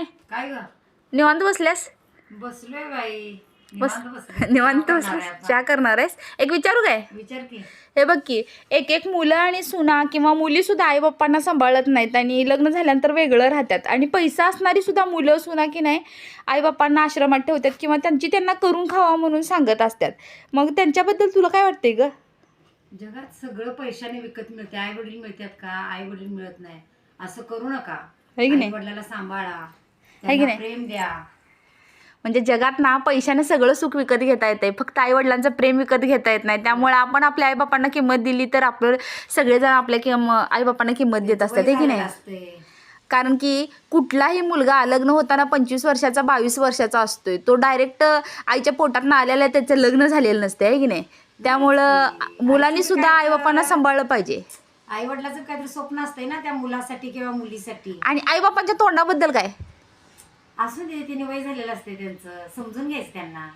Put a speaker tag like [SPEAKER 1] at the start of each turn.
[SPEAKER 1] काय ग?
[SPEAKER 2] निवांत बसल्यास?
[SPEAKER 1] बसलोय बाई.
[SPEAKER 2] बस निवांत बसल्यास. चहा करणार आहेस? एक विचारू काय?
[SPEAKER 1] विचार की.
[SPEAKER 2] हे बघ की, एक एक मुलं आणि सुना किंवा मुली सुद्धा आई बाप्पांना सांभाळत नाहीत आणि लग्न झाल्यानंतर वेगळं राहतात. आणि पैसा असणारी सुद्धा मुलं सुना की नाही आई बाप्पांना आश्रमात ठेवतात किंवा त्यांना करून खावा म्हणून सांगत असतात. मग त्यांच्याबद्दल तुला काय वाटतंय ग?
[SPEAKER 1] जगात सगळं पैशाने विकत मिळते. आई वडील मिळतात का? आई वडील मिळत नाही. असं करू नका.
[SPEAKER 2] है की
[SPEAKER 1] आई
[SPEAKER 2] नाही?
[SPEAKER 1] वडिलाला सांभाळा,
[SPEAKER 2] है की
[SPEAKER 1] त्यांना
[SPEAKER 2] नाही?
[SPEAKER 1] प्रेम द्या.
[SPEAKER 2] म्हणजे जगात ना पैशाने सगळं सुख विकत घेता येते, फक्त आई वडिलांचं प्रेम विकत घेता येत नाही. त्यामुळे आपण आपल्या आई बाप्पांना किंमत दिली तर आपलं सगळेजण आपल्या आई बाप्पांना किंमत देत
[SPEAKER 1] त्यांचं
[SPEAKER 2] असतात,
[SPEAKER 1] वय
[SPEAKER 2] आहे की
[SPEAKER 1] झालेलं
[SPEAKER 2] नाही?
[SPEAKER 1] असतंय.
[SPEAKER 2] कारण की कुठलाही मुलगा लग्न होताना 25 वर्षाचा 22 वर्षाचा असतोय, तो डायरेक्ट आईच्या पोटात आलेला त्याचं लग्न झालेलं नसते, आहे की नाही? त्यामुळं मुलांनी सुद्धा आई बाप्पांना सांभाळलं पाहिजे.
[SPEAKER 1] आई वडिलाचं काहीतरी स्वप्न असतंय ना त्या मुलासाठी किंवा मुलीसाठी.
[SPEAKER 2] आणि आई बाप्पांच्या तोंडाबद्दल काय?
[SPEAKER 1] असू दे, तिने वय झालेलं असते त्यांचं, समजून घ्यायचं त्यांना.